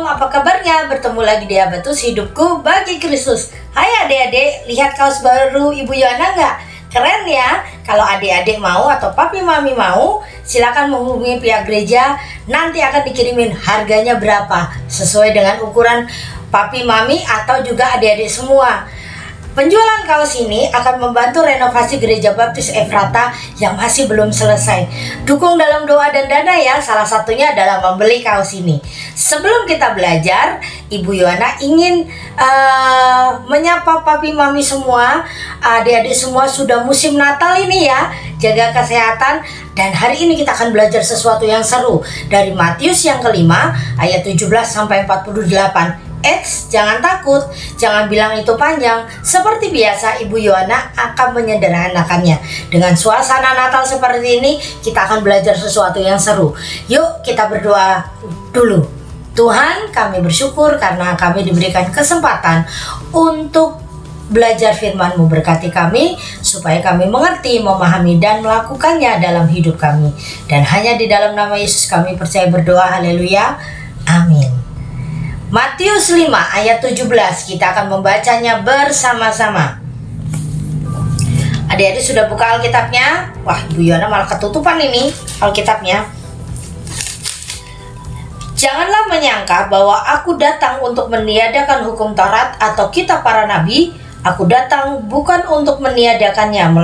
apa kabarnya? Bertemu lagi di Habatus Hidupku Bagi Kristus. Hai adik-adik, lihat kaos baru Ibu Yohana nggak? Keren ya. Kalau adik-adik mau atau papi mami mau, silakan menghubungi pihak gereja. Nanti akan dikirimin harganya berapa, sesuai dengan ukuran papi mami atau juga adik-adik semua. Penjualan kaos ini akan membantu renovasi Gereja Baptis Efrata yang masih belum selesai. Dukung dalam doa dan dana ya, salah satunya adalah membeli kaos ini. Sebelum kita belajar, Ibu Yohana ingin menyapa papi mami semua. Adik-adik semua sudah musim Natal ini ya, jaga kesehatan. Dan hari ini kita akan belajar sesuatu yang seru dari Matius yang kelima ayat 17 sampai 48. Jangan takut, jangan bilang itu panjang. Seperti biasa, Ibu Yohana akan menyederhanakannya. Dengan suasana Natal seperti ini, kita akan belajar sesuatu yang seru. Yuk kita berdoa dulu. Tuhan, kami bersyukur karena kami diberikan kesempatan untuk belajar firman-Mu. Berkati kami supaya kami mengerti, memahami dan melakukannya dalam hidup kami. Dan hanya di dalam nama Yesus kami percaya berdoa. Haleluya. Amin. Matius 5 ayat 17, kita akan membacanya bersama-sama. Adik-adik sudah buka Alkitabnya? Wah, Ibu Yohana malah ketutupan ini Alkitabnya. Janganlah menyangka bahwa aku datang untuk meniadakan hukum Taurat atau kitab para nabi. Aku datang bukan untuk meniadakannya,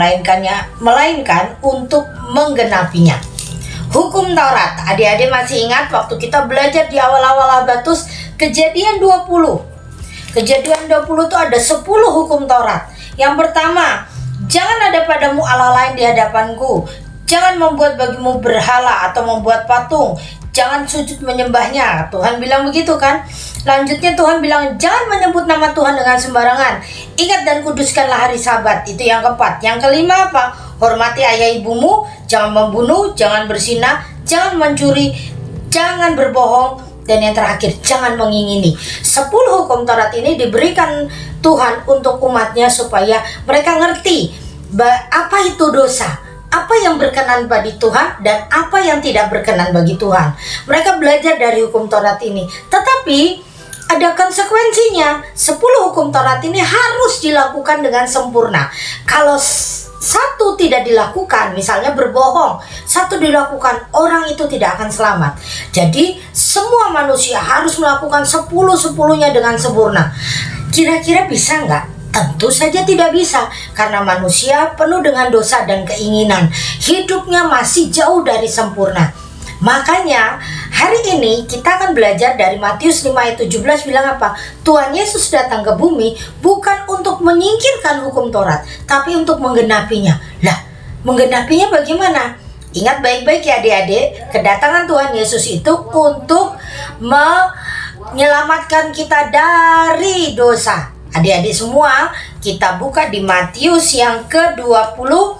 melainkan untuk menggenapinya. Hukum Taurat, adik-adik masih ingat waktu kita belajar di awal-awal Habatus, Kejadian 20. Kejadian 20 itu ada 10 hukum Taurat. Yang pertama, jangan ada padamu Allah lain di hadapanku. Jangan membuat bagimu berhala atau membuat patung. Jangan sujud menyembahnya. Tuhan bilang begitu kan? Lanjutnya Tuhan bilang, jangan menyebut nama Tuhan dengan sembarangan. Ingat dan kuduskanlah hari Sabat. Itu yang keempat. Yang kelima apa? Hormati ayah ibumu. Jangan membunuh, jangan berzina, jangan mencuri, jangan berbohong. Dan yang terakhir, jangan mengingini. 10 hukum Taurat ini diberikan Tuhan untuk umatnya supaya mereka ngerti apa itu dosa, apa yang berkenan bagi Tuhan dan apa yang tidak berkenan bagi Tuhan. Mereka belajar dari hukum Taurat ini. Tetapi ada konsekuensinya. 10 hukum Taurat ini harus dilakukan dengan sempurna. Kalau satu tidak dilakukan, misalnya berbohong, satu dilakukan, orang itu tidak akan selamat. Jadi semua manusia harus melakukan 10-10-nya dengan sempurna. Kira-kira bisa nggak? Tentu saja tidak bisa, karena manusia penuh dengan dosa dan keinginan. Hidupnya masih jauh dari sempurna. Makanya hari ini kita akan belajar dari Matius 5 ayat 17 bilang apa? Tuhan Yesus datang ke bumi bukan untuk menyingkirkan hukum Taurat, tapi untuk menggenapinya. Lah, menggenapinya bagaimana? Ingat baik-baik ya adik-adik, kedatangan Tuhan Yesus itu untuk menyelamatkan kita dari dosa. Adik-adik semua, kita buka di Matius yang ke-22.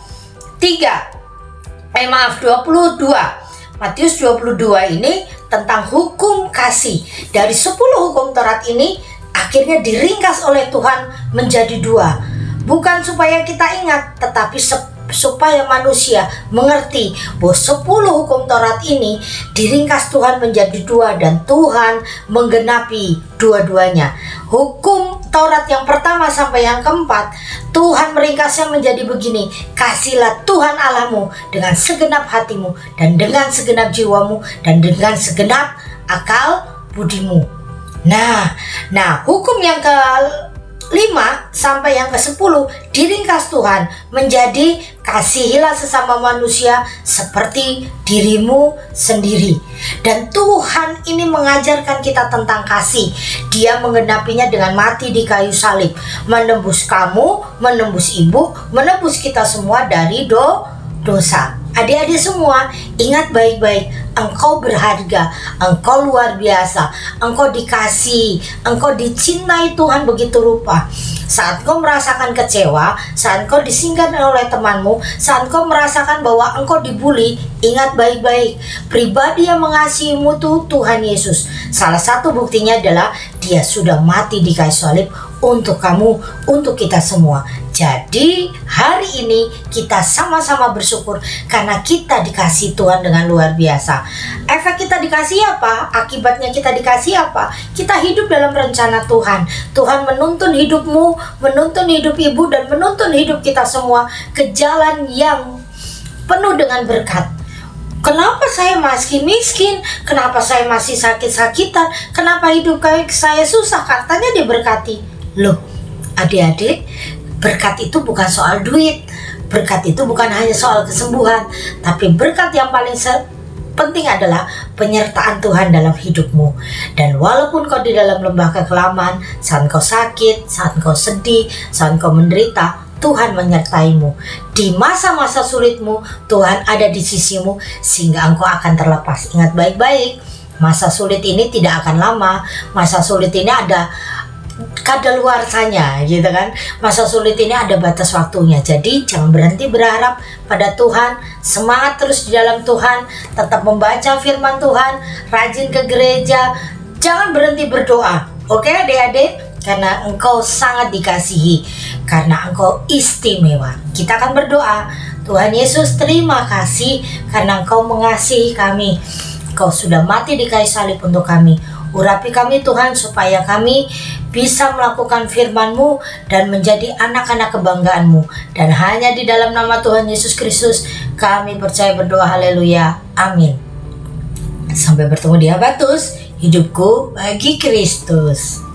Matius 22 ini tentang hukum kasih. Dari 10 hukum Taurat ini akhirnya diringkas oleh Tuhan menjadi 2. Bukan supaya kita ingat, tetapi supaya manusia mengerti bahwa 10 hukum Taurat ini diringkas Tuhan menjadi 2 dan Tuhan menggenapi dua-duanya. Hukum Taurat yang pertama sampai yang keempat, Tuhan meringkasnya menjadi begini: kasihlah Tuhan Allahmu dengan segenap hatimu dan dengan segenap jiwamu dan dengan segenap akal budimu. Nah, hukum yang ke-5 sampai yang ke-10 diringkas Tuhan menjadi kasihilah sesama manusia seperti dirimu sendiri. Dan Tuhan ini mengajarkan kita tentang kasih. Dia menggenapinya dengan mati di kayu salib, menembus kamu, menembus ibu, menembus kita semua dari dosa. Adik-adik semua, ingat baik-baik, engkau berharga, engkau luar biasa, engkau dikasihi, engkau dicintai Tuhan begitu rupa. Saat kau merasakan kecewa, saat kau disingkirkan oleh temanmu, saat kau merasakan bahwa engkau dibully, ingat baik-baik, pribadi yang mengasihimu itu Tuhan Yesus. Salah satu buktinya adalah Dia sudah mati di kayu salib untuk kamu, untuk kita semua. Jadi hari ini kita sama-sama bersyukur karena kita dikasihi Tuhan dengan luar biasa. Efek kita dikasih apa? Akibatnya kita dikasih apa? Kita hidup dalam rencana Tuhan. Tuhan menuntun hidupmu, menuntun hidup ibu, dan menuntun hidup kita semua ke jalan yang penuh dengan berkat. Kenapa saya masih miskin? Kenapa saya masih sakit-sakitan? Kenapa hidup saya susah? Katanya diberkati. Loh, adik-adik, berkat itu bukan soal duit. Berkat itu bukan hanya soal kesembuhan, tapi berkat yang paling penting adalah penyertaan Tuhan dalam hidupmu. Dan walaupun kau di dalam lembah kekelaman, saat kau sakit, saat kau sedih, saat kau menderita, Tuhan menyertaimu. Di masa-masa sulitmu, Tuhan ada di sisimu sehingga engkau akan terlepas. Ingat baik-baik, masa sulit ini tidak akan lama. Masa sulit ini ada kadaluarsanya, gitu kan. Masa sulit ini ada batas waktunya. Jadi jangan berhenti berharap pada Tuhan. Semangat terus di dalam Tuhan. Tetap membaca firman Tuhan, rajin ke gereja, jangan berhenti berdoa. Oke adik-adik, karena engkau sangat dikasihi, karena engkau istimewa. Kita akan berdoa. Tuhan Yesus, terima kasih karena engkau mengasihi kami. Engkau sudah mati di kayu salib untuk kami. Urapi kami Tuhan, supaya kami bisa melakukan firman-Mu dan menjadi anak-anak kebanggaan-Mu. Dan hanya di dalam nama Tuhan Yesus Kristus kami percaya berdoa, haleluya, amin. Sampai bertemu di Habatus, hidupku bagi Kristus.